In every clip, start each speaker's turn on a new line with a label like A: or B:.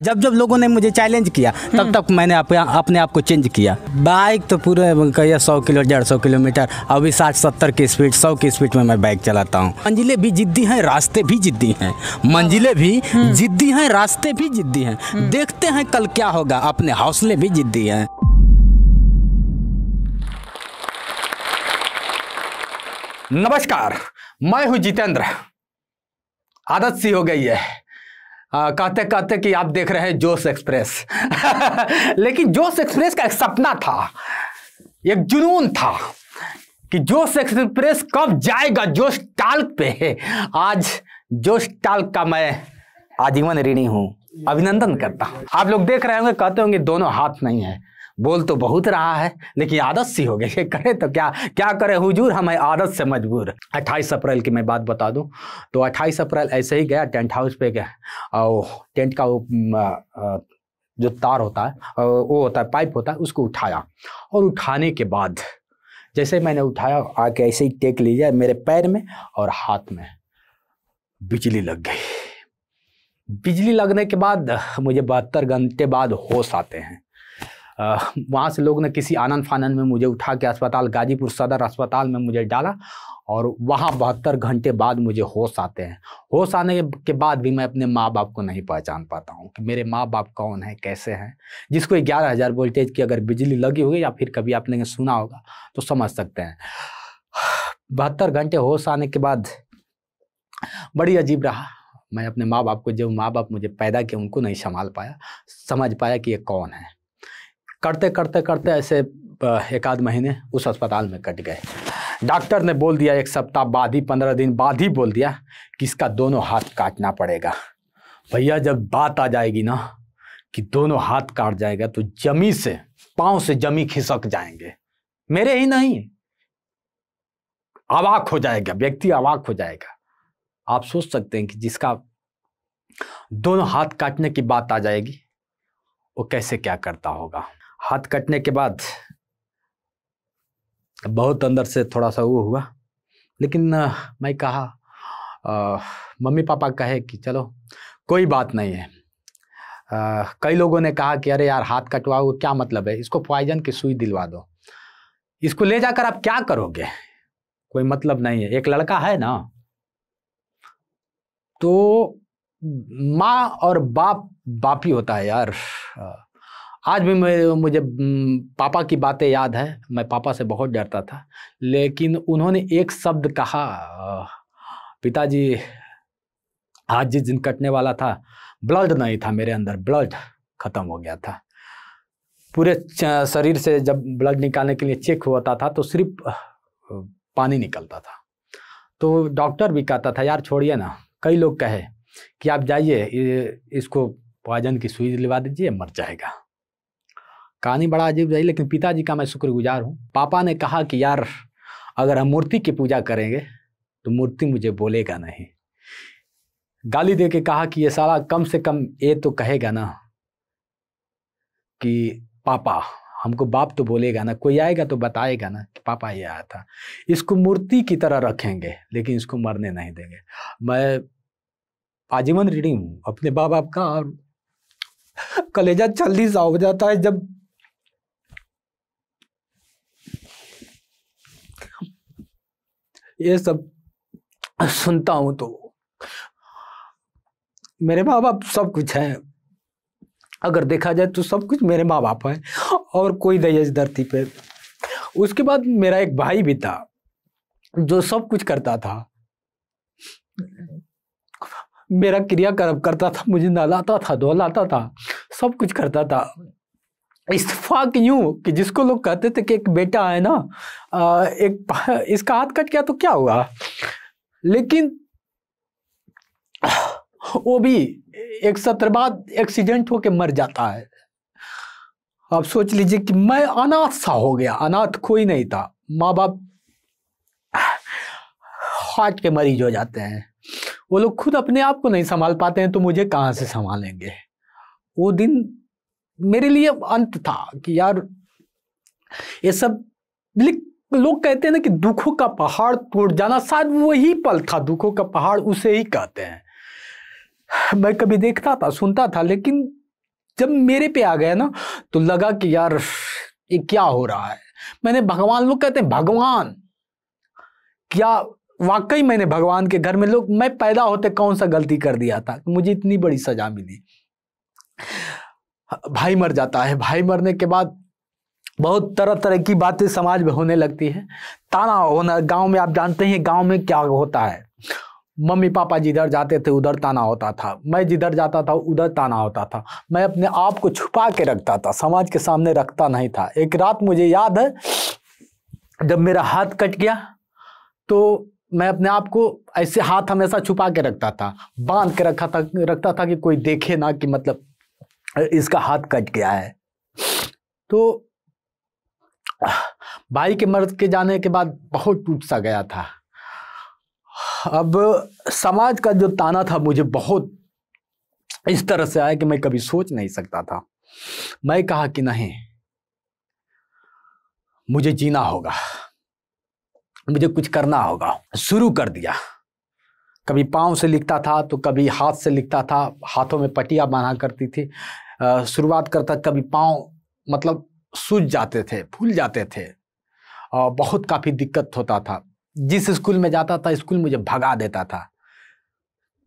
A: जब जब लोगों ने मुझे चैलेंज किया तब तक मैंने अपने आप को चेंज किया। बाइक तो पूरे कहिए 100 किलो 150 किलोमीटर, अभी 60-70 की स्पीड 100 की स्पीड में मैं बाइक चलाता हूँ। मंजिलें भी जिद्दी हैं, रास्ते भी जिद्दी हैं। मंजिलें भी जिद्दी हैं, रास्ते भी जिद्दी हैं। देखते हैं कल क्या होगा, अपने हौसले भी जिद्दी हैं। नमस्कार, मैं हूँ जितेंद्र। आदत सी हो गई है कहते कहते कि आप देख रहे हैं जोश एक्सप्रेस। लेकिन जोश एक्सप्रेस का एक सपना था, एक जुनून था कि जोश एक्सप्रेस कब जाएगा जोश टाल्क पे। आज जोश टाल्क का मैं आजीवन ऋणी हूं, अभिनंदन करता हूं। आप लोग देख रहे होंगे, कहते होंगे दोनों हाथ नहीं है। बोल तो बहुत रहा है लेकिन आदत सी हो गई है। करे तो क्या करे हुजूर, हमें आदत से मजबूर। 28 अप्रैल की मैं बात बता दूं तो 28 अप्रैल ऐसे ही गया, टेंट हाउस पे गया और टेंट का वो जो तार होता है वो होता है, पाइप होता है, उसको उठाया। और उठाने के बाद जैसे मैंने उठाया, आके ऐसे ही टेक लीजिए, मेरे पैर में और हाथ में बिजली लग गई। बिजली लगने के बाद मुझे 72 घंटे बाद होश आते हैं। वहाँ से लोग ने किसी आनंद फानंद में मुझे उठा के अस्पताल, गाजीपुर सदर अस्पताल में मुझे डाला और वहाँ 72 घंटे बाद मुझे होश आते हैं। होश आने के बाद भी मैं अपने माँ बाप को नहीं पहचान पाता हूँ कि मेरे माँ बाप कौन है, कैसे हैं। जिसको 11,000 वोल्टेज की अगर बिजली लगी होगी या फिर कभी आपने सुना होगा तो समझ सकते हैं। 72 घंटे होश आने के बाद बड़ी अजीब रहा। मैं अपने माँ बाप को, जो माँ बाप मुझे पैदा किए, उनको नहीं संभाल पाया, समझ पाया कि ये कौन है। करते करते करते ऐसे 1 आध महीने उस अस्पताल में कट गए। डॉक्टर ने बोल दिया 1 सप्ताह बाद ही, 15 दिन बाद ही बोल दिया कि इसका दोनों हाथ काटना पड़ेगा। भैया जब बात आ जाएगी ना कि दोनों हाथ काट जाएगा तो जमी से, पांव से जमी खिसक जाएंगे। मेरे ही नहीं, अवाक हो जाएगा व्यक्ति, अवाक हो जाएगा। आप सोच सकते हैं कि जिसका दोनों हाथ काटने की बात आ जाएगी वो कैसे क्या करता होगा। हाथ कटने के बाद बहुत अंदर से थोड़ा सा वो हुआ, लेकिन मैं कहा, मम्मी पापा कहे कि चलो कोई बात नहीं है। कई लोगों ने कहा कि अरे यार हाथ कटवाओ, क्या मतलब है, इसको पॉइजन की सुई दिलवा दो, इसको ले जाकर आप क्या करोगे, कोई मतलब नहीं है। एक लड़का है ना, तो माँ और बाप ही होता है यार। आज भी मुझे पापा की बातें याद है। मैं पापा से बहुत डरता था, लेकिन उन्होंने एक शब्द कहा, पिताजी आज जिस दिन कटने वाला था ब्लड नहीं था मेरे अंदर, ब्लड खत्म हो गया था। पूरे शरीर से जब ब्लड निकालने के लिए चेक होता था तो सिर्फ पानी निकलता था। तो डॉक्टर भी कहता था यार छोड़िए ना। कई लोग कहे कि आप जाइए, इसको पॉइजन की सुई दिलवा दीजिए, मर जाएगा। कहानी बड़ा अजीब रही, लेकिन पिताजी का मैं शुक्रगुजार हूँ। पापा ने कहा कि यार अगर हम मूर्ति की पूजा करेंगे तो मूर्ति मुझे बोलेगा नहीं। गाली दे के कहा कि ये साला कम से कम ये तो कहेगा ना कि पापा, हमको बाप तो बोलेगा ना, कोई आएगा तो बताएगा ना कि पापा ये आया था। इसको मूर्ति की तरह रखेंगे लेकिन इसको मरने नहीं देंगे। मैं आजीवन ऋणी हूँ अपने माँ बाप का, और कलेजा जल्दी सा हो जाता है जब ये सब सुनता हूं। तो मेरे माँ बाप सब कुछ है, अगर देखा जाए तो सब कुछ मेरे माँ बाप है और कोई नहीं है इस धरती पे। उसके बाद मेरा एक भाई भी था जो सब कुछ करता था, मेरा क्रियाकर्म करता था, मुझे नहलाता था, धुलाता था, सब कुछ करता था। इत्तेफाक यूं कि जिसको लोग कहते थे कि एक बेटा है ना, इसका हाथ कट गया तो क्या हुआ, लेकिन वो भी 1 सत्र बाद एक्सीडेंट होके मर जाता है। आप सोच लीजिए कि मैं अनाथ सा हो गया। अनाथ कोई नहीं था, माँ बाप हार्ट के मरीज हो जाते हैं, वो लोग खुद अपने आप को नहीं संभाल पाते हैं तो मुझे कहाँ से संभालेंगे। वो दिन मेरे लिए अंत था कि यार ये सब। लोग कहते हैं ना कि दुखों का पहाड़ टूट जाना, शायद वही पल था दुखों का पहाड़, उसे ही कहते हैं। मैं कभी देखता था, सुनता था, लेकिन जब मेरे पे आ गया ना तो लगा कि यार ये क्या हो रहा है। मैंने भगवान, लोग कहते हैं भगवान, क्या वाकई मैंने भगवान के घर में, लोग, मैं पैदा होते कौन सा गलती कर दिया था मुझे इतनी बड़ी सजा मिली। भाई मर जाता है, भाई मरने के बाद बहुत तरह तरह की बातें समाज में होने लगती है, ताना होना। गांव में आप जानते हैं गांव में क्या होता है, मम्मी पापा जिधर जाते थे उधर ताना होता था, मैं जिधर जाता था उधर ताना होता था। मैं अपने आप को छुपा के रखता था, समाज के सामने रखता नहीं था। एक रात मुझे याद है जब मेरा हाथ कट गया तो मैं अपने आप को ऐसे हाथ हमेशा छुपा के रखता था, बांध के रखता था कि कोई देखे ना कि मतलब इसका हाथ कट गया है। तो भाई के मर के जाने के बाद बहुत टूट सा गया था। अब समाज का जो ताना था मुझे बहुत इस तरह से आया कि मैं कभी सोच नहीं सकता था। मैं कहा कि नहीं, मुझे जीना होगा, मुझे कुछ करना होगा। शुरू कर दिया, कभी पाँव से लिखता था तो कभी हाथ से लिखता था, हाथों में पट्टियां बांधा करती थी। शुरुआत करता, कभी पाँव मतलब सूज जाते थे, फूल जाते थे और बहुत काफ़ी दिक्कत होता था। जिस स्कूल में जाता था स्कूल मुझे भगा देता था।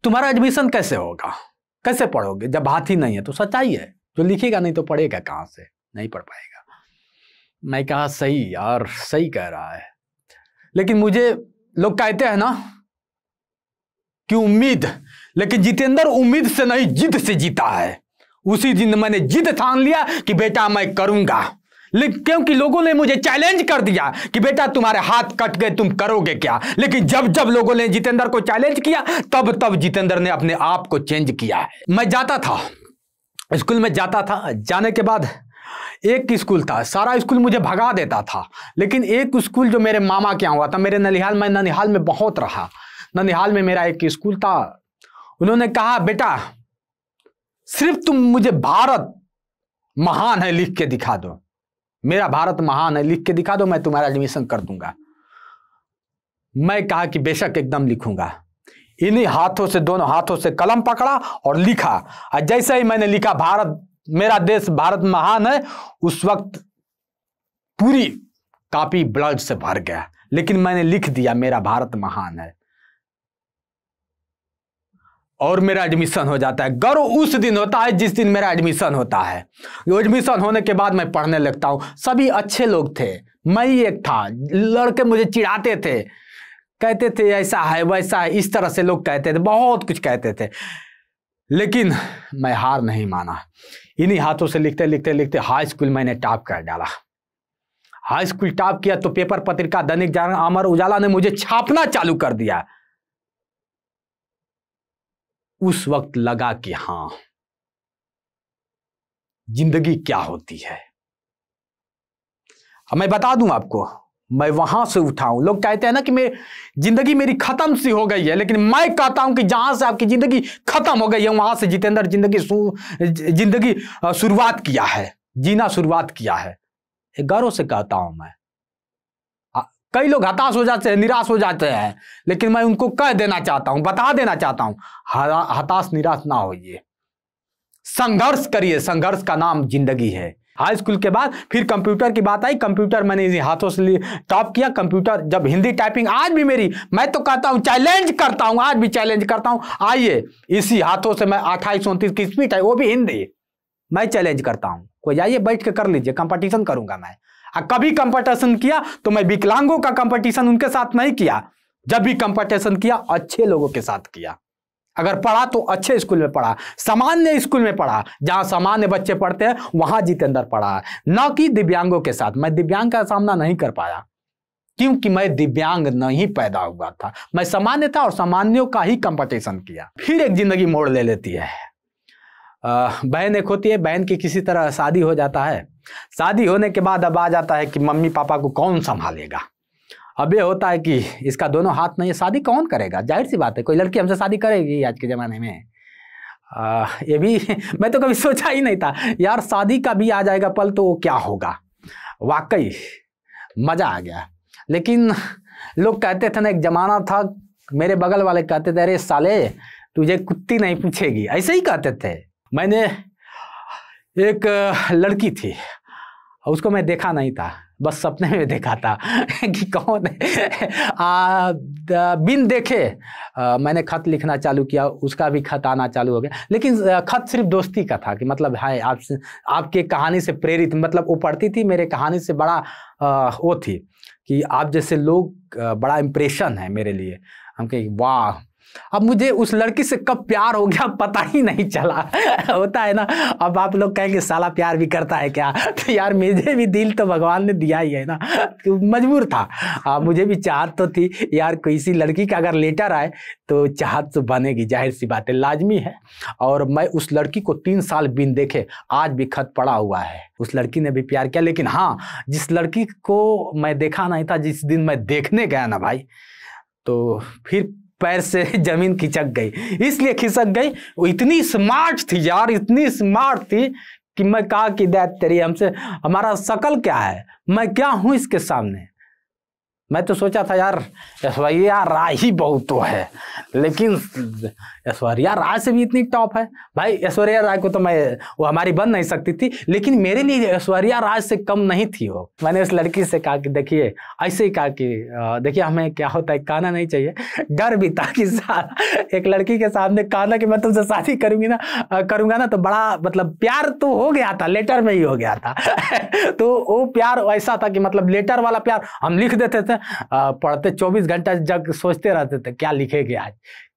A: तुम्हारा एडमिशन कैसे होगा, कैसे पढ़ोगे जब हाथ ही नहीं है? तो सच्चाई है, जो लिखेगा नहीं तो पढ़ेगा कहाँ से, नहीं पढ़ पाएगा। मैं कहा सही यार, सही कह रहा है। लेकिन मुझे लोग कहते हैं ना कि उम्मीद, लेकिन जितेंद्र उम्मीद से नहीं जिद से जीता है। उसी दिन मैंने जिद ठान लिया कि बेटा मैं करूंगा, लेकिन क्योंकि लोगों ने मुझे चैलेंज कर दिया कि बेटा तुम्हारे हाथ कट गए, तुम करोगे क्या। लेकिन जब जब लोगों ने जितेंद्र को चैलेंज किया तब तब जितेंद्र ने अपने आप को चेंज किया है। मैं जाता था स्कूल में, जाता था, जाने के बाद एक स्कूल था, सारा स्कूल मुझे भगा देता था। लेकिन एक स्कूल जो मेरे मामा के यहाँ हुआ था, मेरे ननिहाल, मैं ननिहाल में बहुत रहा। ननिहाल में मेरा एक स्कूल था, उन्होंने कहा बेटा सिर्फ तुम मुझे भारत महान है लिख के दिखा दो, मेरा भारत महान है लिख के दिखा दो, मैं तुम्हारा एडमिशन कर दूंगा। मैं कहा कि बेशक एकदम लिखूंगा। इन्हीं हाथों से, दोनों हाथों से कलम पकड़ा और लिखा। और जैसे ही मैंने लिखा भारत, मेरा देश भारत महान है, उस वक्त पूरी कॉपी ब्लड से भर गया। लेकिन मैंने लिख दिया मेरा भारत महान है और मेरा एडमिशन हो जाता है। गर्व उस दिन होता है जिस दिन मेरा एडमिशन होता है। एडमिशन होने के बाद मैं पढ़ने लगता हूँ। सभी अच्छे लोग थे, मैं ही एक था। लड़के मुझे चिढ़ाते थे, कहते थे ऐसा है वैसा है, इस तरह से लोग कहते थे, बहुत कुछ कहते थे। लेकिन मैं हार नहीं माना। इन्हीं हाथों से लिखते लिखते लिखते हाई स्कूल मैंने टॉप कर डाला। हाई स्कूल टॉप किया तो पेपर पत्रिका, दैनिक जागरण, अमर उजाला ने मुझे छापना चालू कर दिया। उस वक्त लगा कि हां, जिंदगी क्या होती है। अब मैं बता दूं आपको, मैं वहां से उठा हूं। लोग कहते हैं ना कि जिंदगी मेरी खत्म सी हो गई है, लेकिन मैं कहता हूं कि जहां से आपकी जिंदगी खत्म हो गई है वहां से जितेंद्र जिंदगी शुरुआत किया है, जीना शुरुआत किया है। गर्व से कहता हूं मैं। कई लोग हताश हो जाते हैं, निराश हो जाते हैं, लेकिन मैं उनको कह देना चाहता हूं, बता देना चाहता हूं, हताश निराश ना होइए, संघर्ष करिए। संघर्ष का नाम जिंदगी है। हाई स्कूल के बाद फिर कंप्यूटर की बात आई। कंप्यूटर मैंने इसी हाथों से टॉप किया। कंप्यूटर जब हिंदी टाइपिंग आज भी मेरी, मैं तो कहता हूं चैलेंज करता हूं, आज भी चैलेंज करता हूं, आइए इसी हाथों से मैं 28-29 की स्पीड है, वो भी हिंदी, मैं चैलेंज करता हूं। कोई जाइए बैठ के कर लीजिए, कंपटीशन करूंगा मैं। कभी कंपटीशन किया तो मैं विकलांगों का कंपटीशन उनके साथ नहीं किया। जब भी कंपटीशन किया अच्छे लोगों के साथ किया। अगर पढ़ा तो अच्छे स्कूल में पढ़ा, सामान्य स्कूल में पढ़ा, जहां सामान्य बच्चे पढ़ते हैं वहां जितेंद्र पढ़ा है, न कि दिव्यांगों के साथ। मैं दिव्यांग का सामना नहीं कर पाया क्योंकि मैं दिव्यांग नहीं पैदा हुआ था, मैं सामान्य था और सामान्यों का ही कंपटीशन किया। फिर एक जिंदगी मोड़ ले लेती है। बहन एक होती है, बहन की किसी तरह शादी हो जाता है। शादी होने के बाद अब आ जाता है कि मम्मी पापा को कौन संभालेगा। अब ये होता है कि इसका दोनों हाथ नहीं है, शादी कौन करेगा। जाहिर सी बात है कोई लड़की हमसे शादी करेगी आज के ज़माने में। ये भी मैं तो कभी सोचा ही नहीं था यार, शादी का भी आ जाएगा पल तो वो क्या होगा। वाकई मज़ा आ गया। लेकिन लोग कहते थे ना, एक ज़माना था, मेरे बगल वाले कहते थे अरे साले तुझे कुत्ती नहीं पूछेगी, ऐसे ही कहते थे। मैंने एक लड़की थी, उसको मैं देखा नहीं था, बस सपने में देखा था कि कौन है। बिन देखे मैंने खत लिखना चालू किया, उसका भी खत आना चालू हो गया, लेकिन खत सिर्फ दोस्ती का था कि मतलब है आपसे, आपके कहानी से प्रेरित, मतलब वो पढ़ती थी मेरे कहानी से, बड़ा वो थी कि आप जैसे लोग बड़ा इम्प्रेशन है मेरे लिए। हम कहे वाह। अब मुझे उस लड़की से कब प्यार हो गया पता ही नहीं चला। होता है ना, अब आप लोग कहेंगे साला प्यार भी करता है क्या, तो यार मुझे भी दिल तो भगवान ने दिया ही है ना, मजबूर था। मुझे भी चाहत तो थी यार, किसी लड़की का अगर लेटर आए तो चाहत तो बनेगी, जाहिर सी बात है, लाजमी है। और मैं उस लड़की को 3 साल बिन देखे आज भी खत पड़ा हुआ है। उस लड़की ने भी प्यार किया, लेकिन हाँ, जिस लड़की को मैं देखा नहीं था, जिस दिन मैं देखने गया ना भाई, तो फिर पैर से जमीन खिसक गई। इसलिए खिसक गई, वो इतनी स्मार्ट थी यार, इतनी स्मार्ट थी कि मैं कहा कि दैट तेरी, हमसे हमारा शकल क्या है, मैं क्या हूं इसके सामने। मैं तो सोचा था यार ऐश्वर्या राय ही बहुत तो है, लेकिन ऐश्वर्या राय से भी इतनी टॉप है भाई। ऐश्वर्या राय को तो मैं, वो हमारी बन नहीं सकती थी, लेकिन मेरे लिए ऐश्वर्या राय से कम नहीं थी वो। मैंने उस लड़की से कहा कि देखिए, ऐसे ही कहा कि देखिए हमें क्या होता है, कहना नहीं चाहिए, डर भी था कि एक लड़की के सामने कहना कि मैं तुमसे शादी करूंगा ना, तो बड़ा मतलब प्यार तो हो गया था, लेटर में ही हो गया था। तो वो प्यार ऐसा था कि मतलब लेटर वाला प्यार हम लिख देते थे, पढ़ते 24 घंटा जग सोचते रहते थे क्या लिखेंगे आज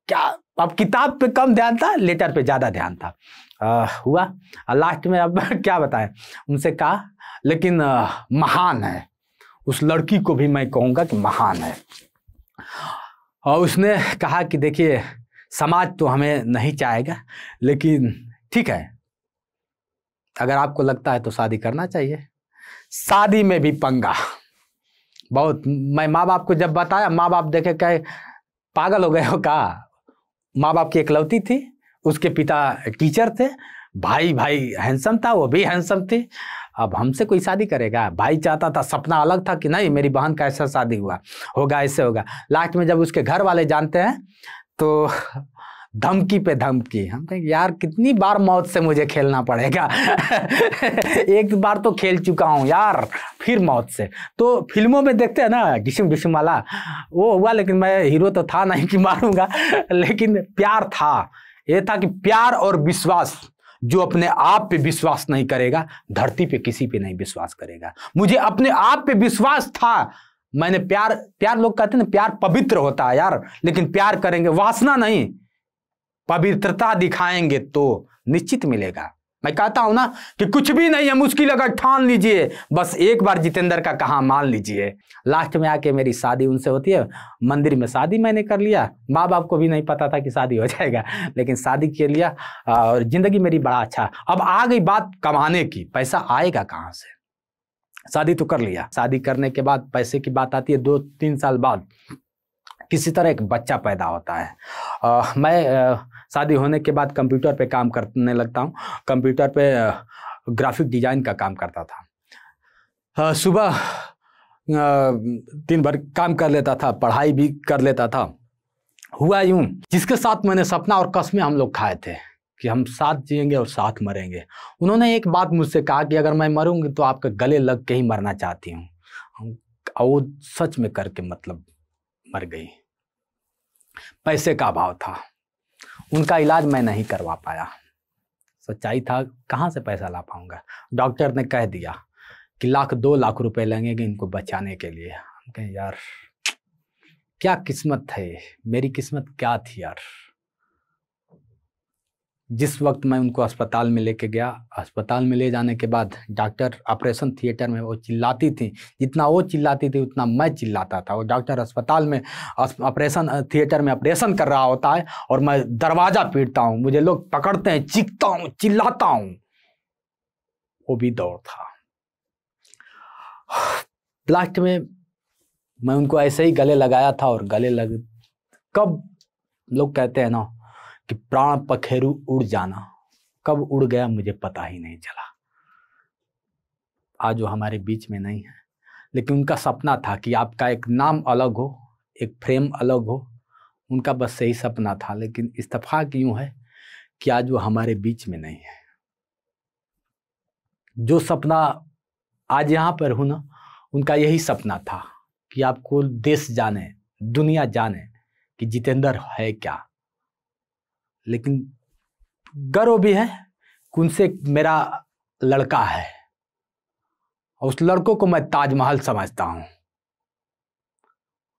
A: क्या। अब किताब पे कम ध्यान था, लेटर पे ज्यादा ध्यान था। हुआ लास्ट में, अब क्या बताएं, उनसे कहा, लेकिन महान है, उस लड़की को भी मैं कहूंगा कि महान है। और उसने कहा कि देखिए समाज तो हमें नहीं चाहेगा, लेकिन ठीक है, अगर आपको लगता है तो शादी करना चाहिए। शादी में भी पंगा बहुत। मैं माँ बाप को जब बताया, माँ बाप देखे कहे पागल हो गए हो का। माँ बाप की इकलौती थी, उसके पिता टीचर थे, भाई हैंडसम था, वो भी हैंडसम थी। अब हमसे कोई शादी करेगा? भाई चाहता था, सपना अलग था कि नहीं मेरी बहन का ऐसा शादी होगा ऐसे होगा। लास्ट में जब उसके घर वाले जानते हैं तो धमकी पे धमकी। हम कहें यार कितनी बार मौत से मुझे खेलना पड़ेगा। एक बार तो खेल चुका हूं यार, फिर मौत से। तो फिल्मों में देखते हैं ना डिशम डिशम वाला, वो हुआ, लेकिन मैं हीरो तो था नहीं कि मारूंगा, लेकिन प्यार था। ये था कि प्यार और विश्वास, जो अपने आप पे विश्वास नहीं करेगा, धरती पे किसी पे नहीं विश्वास करेगा। मुझे अपने आप पे विश्वास था। मैंने प्यार लोग कहते हैं ना, प्यार पवित्र होता है यार, लेकिन प्यार करेंगे, वासना नहीं, पवित्रता दिखाएंगे तो निश्चित मिलेगा। मैं कहता हूं ना कि कुछ भी नहीं है मुश्किल, अगर ठान लीजिए, बस एक बार जितेंद्र का कहा मान लीजिए। लास्ट में आके मेरी शादी उनसे होती है, मंदिर में शादी मैंने कर लिया। माँ बाप को भी नहीं पता था कि शादी हो जाएगा, लेकिन शादी कर लिया और जिंदगी मेरी बड़ा अच्छा। अब आ गई बात कमाने की, पैसा आएगा कहाँ से। शादी तो कर लिया, शादी करने के बाद पैसे की बात आती है। 2-3 साल बाद किसी तरह एक बच्चा पैदा होता है। मैं शादी होने के बाद कंप्यूटर पे काम करने लगता हूँ। कंप्यूटर पे ग्राफिक डिजाइन का काम करता था। सुबह दिन भर काम कर लेता था, पढ़ाई भी कर लेता था। हुआ यूं, जिसके साथ मैंने सपना और कसमें हम लोग खाए थे कि हम साथ जिएंगे और साथ मरेंगे, उन्होंने एक बात मुझसे कहा कि अगर मैं मरूंगी तो आपके गले लग के ही मरना चाहती हूँ। वो सच में करके मतलब मर गई। पैसे का अभाव था, उनका इलाज मैं नहीं करवा पाया। सच्चाई था, कहाँ से पैसा ला पाऊंगा। डॉक्टर ने कह दिया कि 1-2 लाख रुपए लगेंगे इनको बचाने के लिए। हम कहें यार क्या किस्मत है, मेरी किस्मत क्या थी यार। जिस वक्त मैं उनको अस्पताल में लेके गया, अस्पताल में ले जाने के बाद डॉक्टर ऑपरेशन थिएटर में वो चिल्लाती थी, जितना वो चिल्लाती थी उतना मैं चिल्लाता था। वो डॉक्टर अस्पताल में ऑपरेशन थिएटर में ऑपरेशन कर रहा होता है और मैं दरवाजा पीटता हूँ, मुझे लोग पकड़ते हैं, चीखता हूँ, चिल्लाता हूँ। वो भी दौर था। लास्ट में मैं उनको ऐसे ही गले लगाया था और गले लग, कब लोग कहते हैं ना कि प्राण पखेरु उड़ जाना, कब उड़ गया मुझे पता ही नहीं चला। आज वो हमारे बीच में नहीं है, लेकिन उनका सपना था कि आपका एक नाम अलग हो, एक फ्रेम अलग हो। उनका बस यही सपना था, लेकिन इत्तेफाक यूं है कि आज वो हमारे बीच में नहीं है। जो सपना आज यहाँ पर हूं ना, उनका यही सपना था कि आपको देश जाने, दुनिया जाने कि जितेंद्र है क्या। लेकिन गर्व भी है कि उनसे मेरा लड़का है, और उस लड़कों को मैं ताजमहल समझता हूं।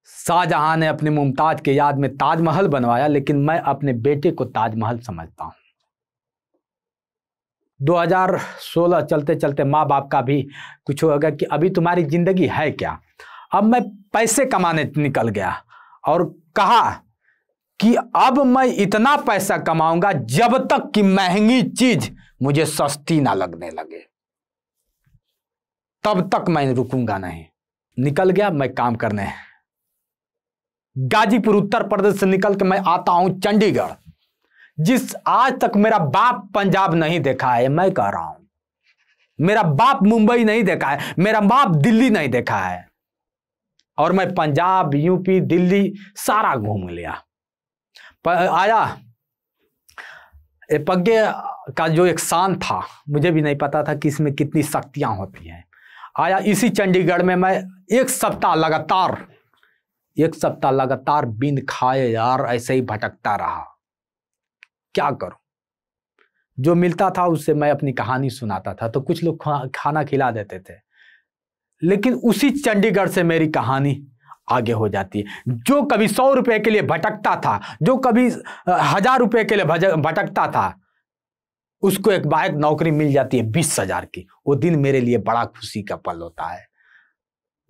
A: शाहजहां ने अपने मुमताज के याद में ताजमहल बनवाया, लेकिन मैं अपने बेटे को ताजमहल समझता हूं। 2016 चलते चलते माँ बाप का भी कुछ होगा कि अभी तुम्हारी जिंदगी है क्या। अब मैं पैसे कमाने निकल गया और कहा कि अब मैं इतना पैसा कमाऊंगा जब तक कि महंगी चीज मुझे सस्ती ना लगने लगे, तब तक मैं रुकूंगा नहीं। निकल गया मैं काम करने। गाजीपुर उत्तर प्रदेश से निकल के मैं आता हूं चंडीगढ़, जिस आज तक मेरा बाप पंजाब नहीं देखा है। मैं कह रहा हूं मेरा बाप मुंबई नहीं देखा है, मेरा बाप दिल्ली नहीं देखा है, और मैं पंजाब, यूपी, दिल्ली सारा घूम लिया। आया पग्गे का जो एक शान था, मुझे भी नहीं पता था कि इसमें कितनी शक्तियां होती हैं। आया इसी चंडीगढ़ में मैं एक सप्ताह लगातार बिन खाए यार ऐसे ही भटकता रहा। क्या करूं, जो मिलता था उससे मैं अपनी कहानी सुनाता था, तो कुछ लोग खाना खिला देते थे, लेकिन उसी चंडीगढ़ से मेरी कहानी आगे हो जाती है। जो कभी 100 रुपए के लिए भटकता था, जो कभी 1000 रुपए के लिए भटकता था, उसको एक बाइक नौकरी मिल जाती है 20,000 की। वो दिन मेरे लिए बड़ा खुशी का पल होता है।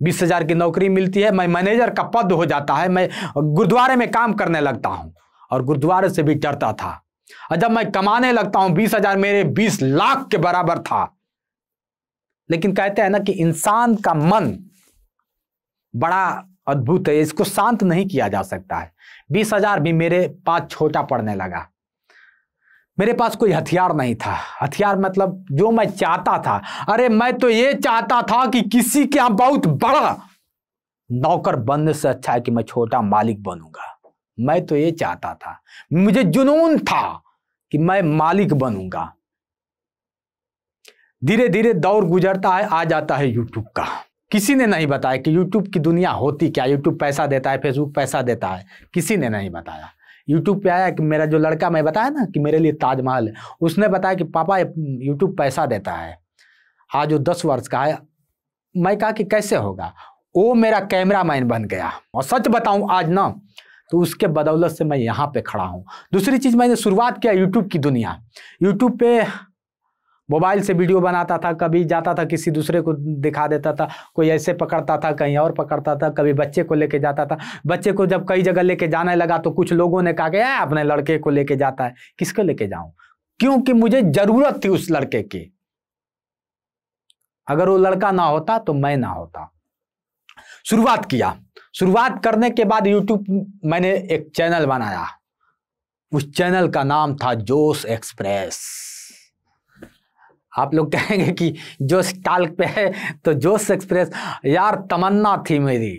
A: 20,000 की नौकरी मिलती है, मैं मैनेजर का पद हो जाता है, मैं गुरुद्वारे में काम करने लगता हूं, और गुरुद्वारे से भी डरता था। और जब मैं कमाने लगता हूं 20,000 मेरे 20 लाख के बराबर था। लेकिन कहते हैं ना कि इंसान का मन बड़ा अद्भुत है, इसको शांत नहीं किया जा सकता है। 20,000 भी मेरे पास छोटा पड़ने लगा। मेरे पास कोई हथियार नहीं था। हथियार मतलब जो मैं चाहता था, अरे मैं तो ये चाहता था कि किसी के यहां बहुत बड़ा नौकर बनने से अच्छा है कि मैं छोटा मालिक बनूंगा। मैं तो ये चाहता था, मुझे जुनून था कि मैं मालिक बनूंगा। धीरे धीरे दौर गुजरता है, आ जाता है यूट्यूब का। किसी ने नहीं बताया कि यूट्यूब की दुनिया होती क्या। यूट्यूब पैसा देता है, फेसबुक पैसा देता है, किसी ने नहीं बताया। यूट्यूब पे आया कि मेरा जो लड़का, मैं बताया ना कि मेरे लिए ताजमहल है, उसने बताया कि पापा यूट्यूब पैसा देता है। आज वो 10 वर्ष का है। मैं कहा कि कैसे होगा। वो मेरा कैमरामैन बन गया, और सच बताऊं आज ना, तो उसके बदौलत से मैं यहाँ पे खड़ा हूँ। दूसरी चीज, मैंने शुरुआत किया यूट्यूब की दुनिया। यूट्यूब पे मोबाइल से वीडियो बनाता था, कभी जाता था किसी दूसरे को दिखा देता था, कोई ऐसे पकड़ता था, कहीं और पकड़ता था, कभी बच्चे को लेके जाता था। बच्चे को जब कई जगह लेके जाने लगा तो कुछ लोगों ने कहा कि अपने लड़के को लेके जाता है। किसको लेके जाऊं, क्योंकि मुझे जरूरत थी उस लड़के की। अगर वो लड़का ना होता तो मैं ना होता। शुरुआत किया। शुरुआत करने के बाद यूट्यूब मैंने एक चैनल बनाया। उस चैनल का नाम था जोश एक्सप्रेस। आप लोग कहेंगे कि जोश टाल्क पे है तो जोश एक्सप्रेस। यार तमन्ना थी मेरी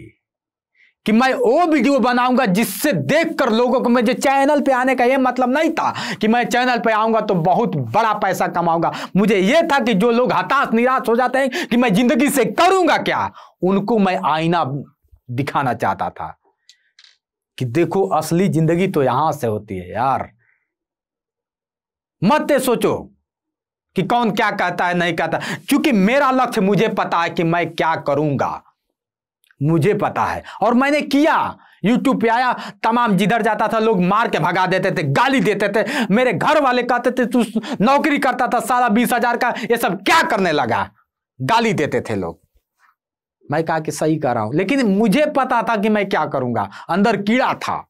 A: कि मैं वो वीडियो बनाऊंगा जिससे देखकर लोगों को, मुझे चैनल पे आने का ये मतलब नहीं था कि मैं चैनल पे आऊंगा तो बहुत बड़ा पैसा कमाऊंगा। मुझे ये था कि जो लोग हताश निराश हो जाते हैं कि मैं जिंदगी से करूंगा क्या, उनको मैं आईना दिखाना चाहता था कि देखो असली जिंदगी तो यहां से होती है यार। मत सोचो कि कौन क्या कहता है नहीं कहता, क्योंकि मेरा लक्ष्य, मुझे पता है कि मैं क्या करूंगा, मुझे पता है और मैंने किया। यूट्यूब पे आया, तमाम जिधर जाता था लोग मार के भगा देते थे, गाली देते थे। मेरे घर वाले कहते थे तू नौकरी करता था सारा 20,000 का, ये सब क्या करने लगा, गाली देते थे लोग। मैं कहा कि सही कर रहा हूं, लेकिन मुझे पता था कि मैं क्या करूंगा। अंदर कीड़ा था,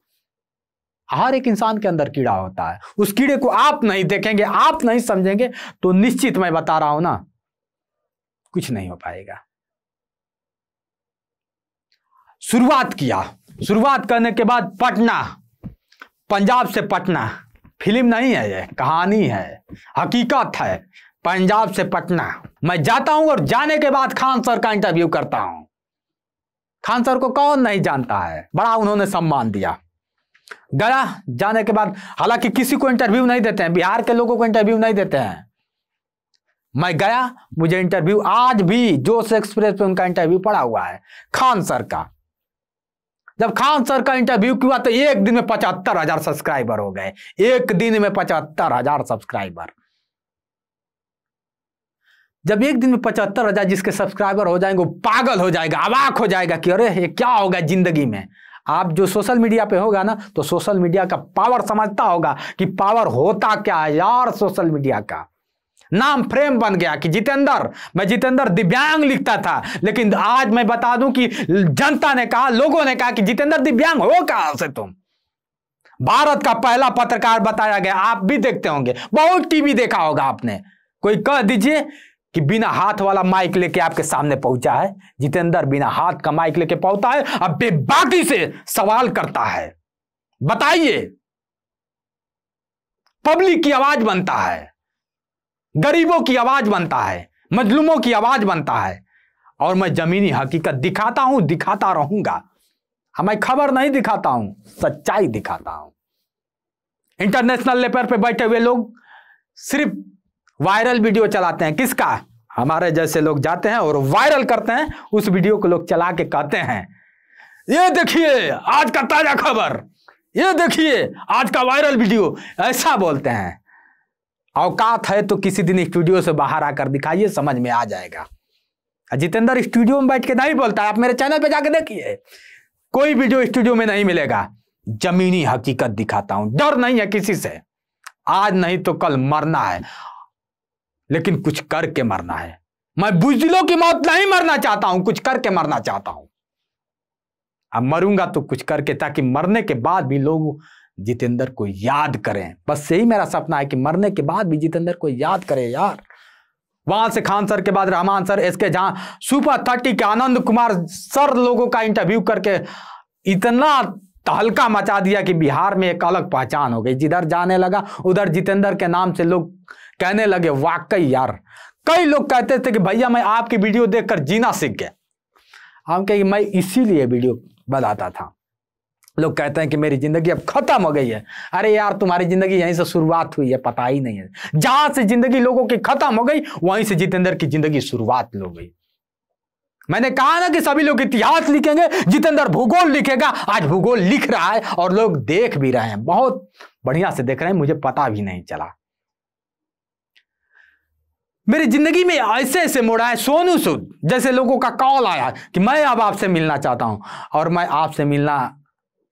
A: हर एक इंसान के अंदर कीड़ा होता है। उस कीड़े को आप नहीं देखेंगे, आप नहीं समझेंगे तो निश्चित मैं बता रहा हूं ना, कुछ नहीं हो पाएगा। शुरुआत किया। शुरुआत करने के बाद पटना, पंजाब से पटना, फिल्म नहीं है ये, कहानी है, हकीकत है। पंजाब से पटना मैं जाता हूं और जाने के बाद खान सर का इंटरव्यू करता हूं। खान सर को कौन नहीं जानता है, बड़ा उन्होंने सम्मान दिया। गया, जाने के बाद, हालांकि किसी को इंटरव्यू नहीं देते हैं, बिहार के लोगों को इंटरव्यू नहीं देते हैं, मैं गया, मुझे इंटरव्यू आज भी जोश एक्सप्रेस पे उनका इंटरव्यू पड़ा हुआ है, खान सर का। जब खान सर का इंटरव्यू किया तो एक दिन में 75,000 सब्सक्राइबर हो गए, एक दिन में 75,000 सब्सक्राइबर। जब एक दिन में 75,000 जिसके सब्सक्राइबर हो जाएंगे वो पागल हो जाएगा, अवाक हो जाएगा कि अरे ये क्या होगा जिंदगी में। आप जो सोशल मीडिया पे होगा ना तो सोशल मीडिया का पावर समझता होगा कि पावर होता क्या है यार। सोशल मीडिया का नाम फ्रेम बन गया कि जितेंद्र, मैं जितेंद्र दिव्यांग लिखता था, लेकिन आज मैं बता दूं कि जनता ने कहा, लोगों ने कहा कि जितेंद्र दिव्यांग हो कहां से तुम। भारत का पहला पत्रकार बताया गया, आप भी देखते होंगे, बहुत टीवी देखा होगा आपने। कोई कह दीजिए कि बिना हाथ वाला माइक लेके आपके सामने पहुंचा है, जितेंद्र बिना हाथ का माइक लेके पहुंचा है, अब बेबाकी से सवाल करता है। बताइए, पब्लिक की आवाज बनता है, गरीबों की आवाज बनता है, मजलूमों की आवाज बनता है, और मैं जमीनी हकीकत दिखाता हूं, दिखाता रहूंगा। मैं खबर नहीं दिखाता हूं, सच्चाई दिखाता हूं। इंटरनेशनल लेवल पे बैठे हुए लोग सिर्फ वायरल वीडियो चलाते हैं, किसका? हमारे जैसे लोग जाते हैं और वायरल करते हैं, उस वीडियो को लोग चला के कहते हैं ये देखिए आज का ताजा खबर, ये देखिए आज का वायरल वीडियो, ऐसा बोलते हैं। औकात है तो किसी दिन स्टूडियो से बाहर आकर दिखाइए, समझ में आ जाएगा। जितेंद्र स्टूडियो में बैठ के नहीं बोलता है, आप मेरे चैनल पे जाके देखिए, कोई वीडियो स्टूडियो में नहीं मिलेगा। जमीनी हकीकत दिखाता हूं, डर नहीं है किसी से। आज नहीं तो कल मरना है, लेकिन कुछ करके मरना है। मैं बुजदिलों की मौत नहीं मरना चाहता हूं, कुछ करके मरना चाहता हूं। अब मरूंगा तो कुछ करके, ताकि मरने के बाद भी लोग जितेंद्र को याद करें। बस यही मेरा सपना है कि मरने के बाद भी जितेंद्र को याद करें यार। वहां से खान सर के बाद रहमान सर, इसके जहां सुपर 30 के आनंद कुमार सर लोगों का इंटरव्यू करके इतना तहलका मचा दिया कि बिहार में एक अलग पहचान हो गई। जिधर जाने लगा उधर जितेंद्र के नाम से लोग कहने लगे वाकई यार। कई लोग कहते थे कि भैया मैं आपकी वीडियो देखकर जीना सीख गया। हम कहे मैं इसीलिए वीडियो बनाता था। लोग कहते हैं कि मेरी जिंदगी अब खत्म हो गई है। अरे यार तुम्हारी जिंदगी यहीं से शुरुआत हुई है, पता ही नहीं है। जहां से जिंदगी लोगों की खत्म हो गई वहीं से जितेंद्र की जिंदगी शुरुआत हो गई। मैंने कहा ना कि सभी लोग इतिहास लिखेंगे, जितेंद्र भूगोल लिखेगा। आज भूगोल लिख रहा है और लोग देख भी रहे हैं, बहुत बढ़िया से देख रहे हैं, मुझे पता भी नहीं चला। मेरी जिंदगी में ऐसे ऐसे मोड़ आए, सोनू सूद जैसे लोगों का कॉल आया कि मैं अब आपसे मिलना चाहता हूं। और मैं आपसे मिलना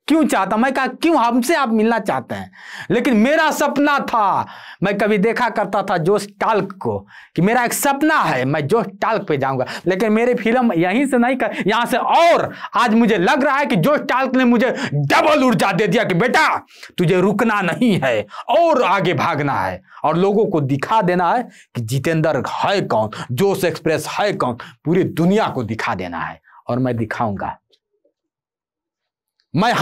A: क्यों चाहता? मैं कहा क्यों हमसे आप मिलना चाहते हैं? लेकिन मेरा सपना था, मैं कभी देखा करता था जोश टाल्क को कि मेरा एक सपना है मैं जोश टाल्क पे जाऊंगा, लेकिन मेरी फिल्म यहीं से नहीं कर, यहां से। और आज मुझे लग रहा है कि जोश टाल्क ने मुझे डबल ऊर्जा दे दिया कि बेटा तुझे रुकना नहीं है और आगे भागना है और लोगों को दिखा देना है कि जितेंद्र है कौन, जोश एक्सप्रेस है कौन, पूरी दुनिया को दिखा देना है। और मैं दिखाऊंगा। मैं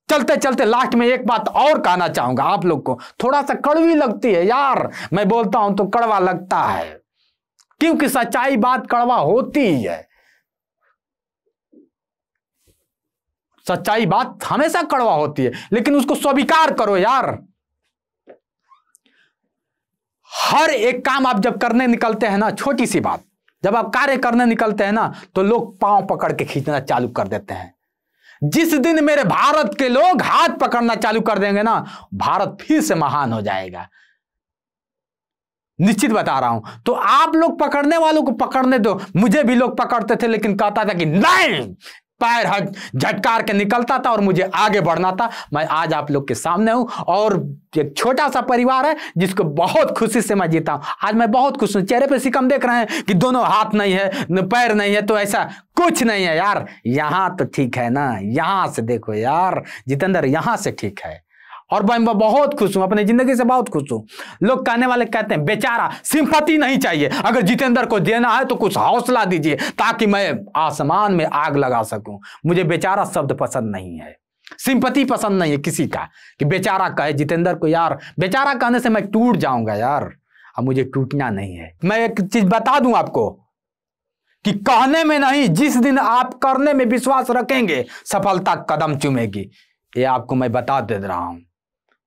A: चलते चलते लास्ट में एक बात और कहना चाहूंगा आप लोग को, थोड़ा सा कड़वी लगती है यार, मैं बोलता हूं तो कड़वा लगता है, क्योंकि सच्चाई बात कड़वा होती ही है। सच्चाई बात हमेशा कड़वा होती है, लेकिन उसको स्वीकार करो यार। हर एक काम आप जब करने निकलते हैं ना, छोटी सी बात, जब आप कार्य करने निकलते हैं ना तो लोग पांव पकड़ के खींचना चालू कर देते हैं। जिस दिन मेरे भारत के लोग हाथ पकड़ना चालू कर देंगे ना, भारत फिर से महान हो जाएगा, निश्चित बता रहा हूं। तो आप लोग पकड़ने वालों को पकड़ने दो। मुझे भी लोग पकड़ते थे, लेकिन कहता था कि नहीं, पैर झटकार के निकलता था और मुझे आगे बढ़ना था। मैं आज आप लोग के सामने हूं और एक छोटा सा परिवार है जिसको बहुत खुशी से मैं जीता हूं। आज मैं बहुत खुश हूं। चेहरे पे सिकम देख रहे हैं कि दोनों हाथ नहीं है, पैर नहीं है, तो ऐसा कुछ नहीं है यार। यहां तो ठीक है ना, यहां से देखो यार, जितेंद्र यहां से ठीक है। और मैं बहुत खुश हूं, अपनी जिंदगी से बहुत खुश हूं। लोग कहने वाले कहते हैं बेचारा, सिंपैथी नहीं चाहिए। अगर जितेंद्र को देना है तो कुछ हौसला दीजिए ताकि मैं आसमान में आग लगा सकूं। मुझे बेचारा शब्द पसंद नहीं है, सिंपैथी पसंद नहीं है किसी का कि बेचारा कहे जितेंद्र को। यार बेचारा कहने से मैं टूट जाऊंगा यार, अब मुझे टूटना नहीं है। मैं एक चीज बता दूं आपको कि कहने में नहीं, जिस दिन आप करने में विश्वास रखेंगे सफलता कदम चूमेगी। ये आपको मैं बता दे रहा हूं,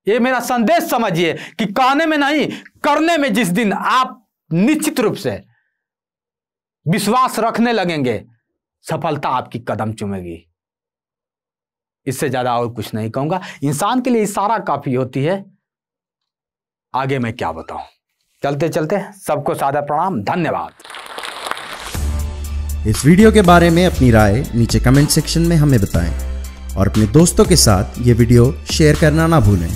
A: ये मेरा संदेश समझिए कि कहने में नहीं, करने में जिस दिन आप निश्चित रूप से विश्वास रखने लगेंगे, सफलता आपकी कदम चूमेगी। इससे ज्यादा और कुछ नहीं कहूंगा। इंसान के लिए इशारा काफी होती है, आगे मैं क्या बताऊं। चलते चलते सबको सादर प्रणाम, धन्यवाद।
B: इस वीडियो के बारे में अपनी राय नीचे कमेंट सेक्शन में हमें बताएं और अपने दोस्तों के साथ ये वीडियो शेयर करना ना भूलें।